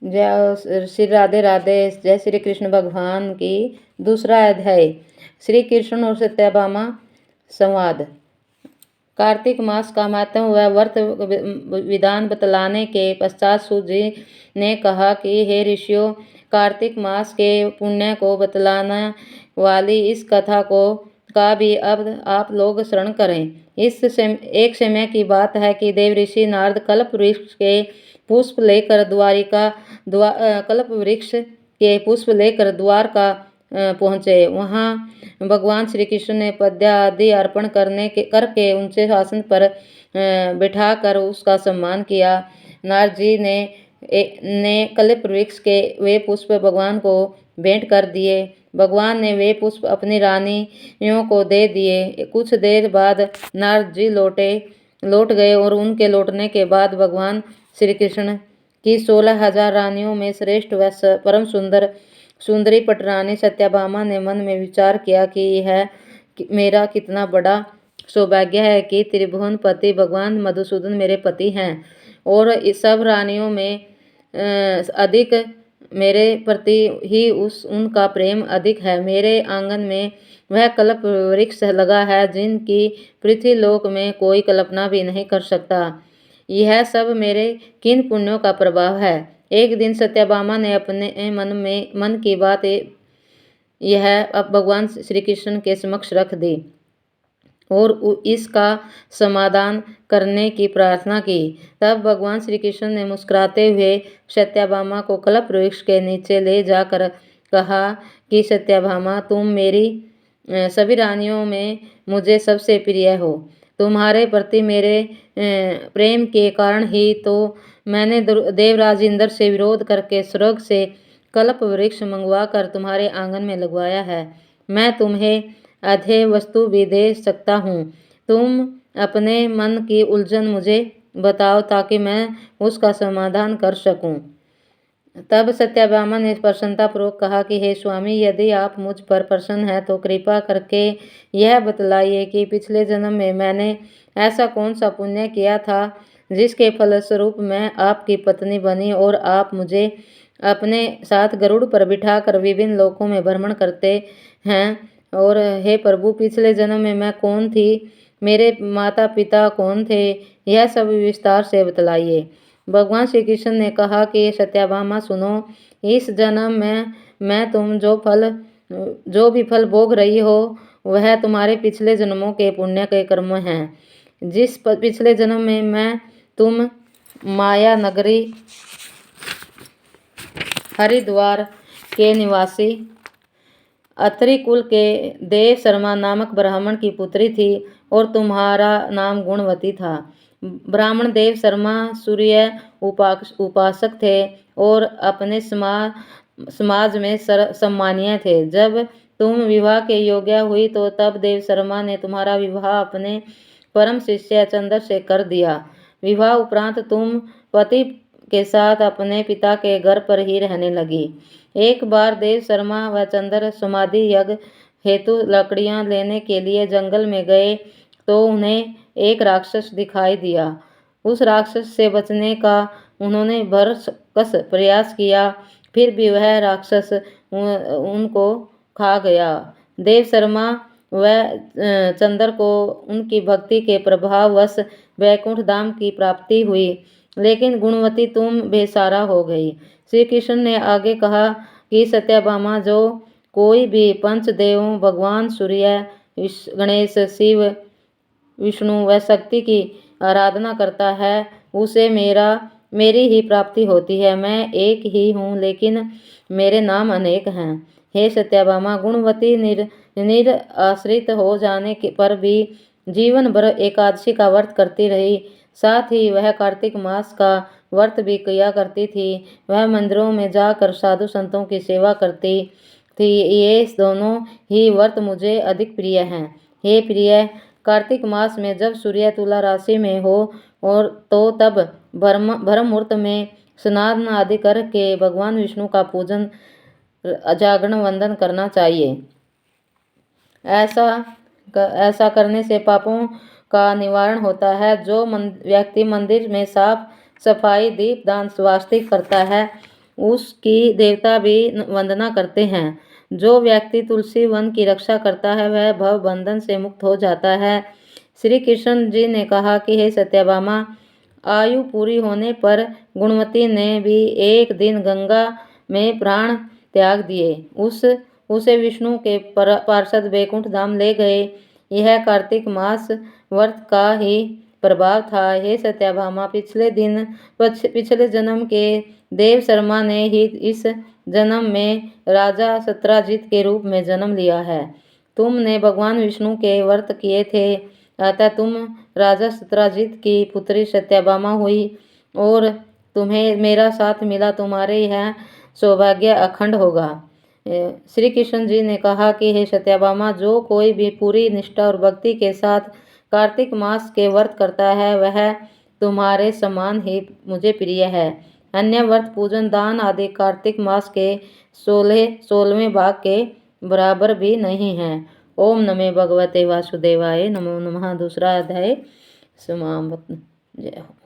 जय श्री राधे राधे। जय श्री कृष्ण भगवान की। दूसरा अध्याय श्री कृष्ण और सत्यभामा संवाद। कार्तिक मास का महत्व व व्रत विधान बतलाने के पश्चात सूत जी ने कहा कि हे ऋषियों, कार्तिक मास के पुण्य को बतलाने वाली इस कथा को का भी अब आप लोग श्रवण करें। एक समय की बात है कि देव ऋषि नारद कल्प वृक्ष के पुष्प लेकर कल्प वृक्ष के पुष्प लेकर द्वारका पहुँचे। वहाँ भगवान श्री कृष्ण ने पद्य आदि अर्पण करके ऊंचे आसन पर बिठाकर उसका सम्मान किया। नारद जी ने कल्प वृक्ष के वे पुष्प भगवान को भेंट कर दिए। भगवान ने वे पुष्प अपनी रानियों को दे दिए। कुछ देर बाद नारद जी लौट गए और उनके लौटने के बाद भगवान श्री कृष्ण की 16,000 रानियों में श्रेष्ठ व परम सुंदरी पटरानी सत्यभामा ने मन में विचार किया कि यह मेरा कितना बड़ा सौभाग्य है कि त्रिभुवन पति भगवान मधुसूदन मेरे पति हैं और इस सब रानियों में अधिक मेरे प्रति ही उनका प्रेम अधिक है। मेरे आंगन में वह कल्प वृक्ष लगा है जिनकी पृथ्वी लोक में कोई कल्पना भी नहीं कर सकता। यह सब मेरे किन पुण्यों का प्रभाव है। एक दिन सत्यभामा ने अपने मन की बात यह अब भगवान श्री कृष्ण के समक्ष रख दी और इसका समाधान करने की प्रार्थना की। तब भगवान श्री कृष्ण ने मुस्कुराते हुए सत्यभामा को कल्प वृक्ष के नीचे ले जाकर कहा कि सत्यभामा, तुम मेरी सभी रानियों में मुझे सबसे प्रिय हो। तुम्हारे प्रति मेरे प्रेम के कारण ही तो मैंने देवराज इंद्र से विरोध करके स्वर्ग से कल्प वृक्ष मंगवा कर तुम्हारे आंगन में लगवाया है। मैं तुम्हें अधेय वस्तु भी दे सकता हूँ। तुम अपने मन की उलझन मुझे बताओ ताकि मैं उसका समाधान कर सकूं। तब सत्यभामा ने प्रसन्नतापूर्वक कहा कि हे स्वामी, यदि आप मुझ पर प्रसन्न हैं तो कृपा करके यह बतलाइए कि पिछले जन्म में मैंने ऐसा कौन सा पुण्य किया था जिसके फलस्वरूप मैं आपकी पत्नी बनी और आप मुझे अपने साथ गरुड़ पर बिठाकर विभिन्न लोकों में भ्रमण करते हैं। और हे प्रभु, पिछले जन्म में मैं कौन थी, मेरे माता पिता कौन थे, यह सब विस्तार से बतलाइए। भगवान श्री कृष्ण ने कहा कि सत्यभामा सुनो, इस जन्म में मैं तुम जो भी फल भोग रही हो वह तुम्हारे पिछले जन्मों के पुण्य के कर्म हैं। जिस पिछले जन्म में मैं तुम माया नगरी हरिद्वार के निवासी अत्रि कुल के देव शर्मा नामक ब्राह्मण की पुत्री थी और तुम्हारा नाम गुणवती था। ब्राह्मण देव शर्मा सूर्य उपासक थे और अपने समाज में सम्मानीय थे। जब तुम विवाह के योग्य हुई तो तब देव शर्मा ने तुम्हारा विवाह अपने परम शिष्य चंद्र से कर दिया। विवाह उपरांत तुम पति के साथ अपने पिता के घर पर ही रहने लगी। एक बार देव शर्मा व चंद्र समाधि यज्ञ हेतु लकड़ियां लेने के लिए जंगल में गए तो उन्हें एक राक्षस दिखाई दिया। उस राक्षस से बचने का उन्होंने भरसक प्रयास किया, फिर भी वह राक्षस उनको खा गया। देव शर्मा व चंद्र को उनकी भक्ति के प्रभाववश वैकुंठ धाम की प्राप्ति हुई, लेकिन गुणवती तुम बेसहारा हो गई। श्री कृष्ण ने आगे कहा कि सत्यभामा, जो कोई भी पंचदेवों भगवान सूर्य, गणेश, शिव, विष्णु व शक्ति की आराधना करता है उसे मेरी ही प्राप्ति होती है। मैं एक ही हूँ लेकिन मेरे नाम अनेक हैं। हे सत्यभामा, गुणवती निराश्रित हो जाने पर भी जीवन भर एकादशी का व्रत करती रही। साथ ही वह कार्तिक मास का व्रत भी किया करती थी। वह मंदिरों में जाकर साधु संतों की सेवा करती थी। ये दोनों ही व्रत मुझे अधिक प्रिय हैं। हे प्रिय, कार्तिक मास में जब सूर्य तुला राशि में हो और तो तब ब्रह्म मुहूर्त में स्नान आदि करके भगवान विष्णु का पूजन, जागरण, वंदन करना चाहिए। ऐसा करने से पापों का निवारण होता है। जो व्यक्ति मंदिर में साफ सफाई, दीप दान, स्वास्तिक करता है उसकी देवता भी वंदना करते हैं। जो व्यक्ति तुलसी वन की रक्षा करता है वह भव बंधन से मुक्त हो जाता है। श्री कृष्ण जी ने कहा कि हे सत्यभामा, आयु पूरी होने पर गुणवती ने भी एक दिन गंगा में प्राण त्याग दिए। उसे विष्णु के पार्षद वैकुंठ धाम ले गए। यह कार्तिक मास व्रत का ही प्रभाव था। हे सत्यभामा, पिछले जन्म के देव शर्मा ने ही इस जन्म में राजा सत्राजित के रूप में जन्म लिया है। तुमने भगवान विष्णु के व्रत किए थे, अतः तुम राजा सत्राजित की पुत्री सत्यभामा हुई और तुम्हें मेरा साथ मिला। तुम्हारे यह सौभाग्य अखंड होगा। श्री कृष्ण जी ने कहा कि हे सत्यभामा, जो कोई भी पूरी निष्ठा और भक्ति के साथ कार्तिक मास के व्रत करता है वह तुम्हारे समान ही मुझे प्रिय है। अन्य व्रत, पूजन, दान आदि कार्तिक मास के 16वें भाग के बराबर भी नहीं है। ओम नमो भगवते वासुदेवाय। नमो नमः। दूसरा अध्याय समाप्त। जय हो।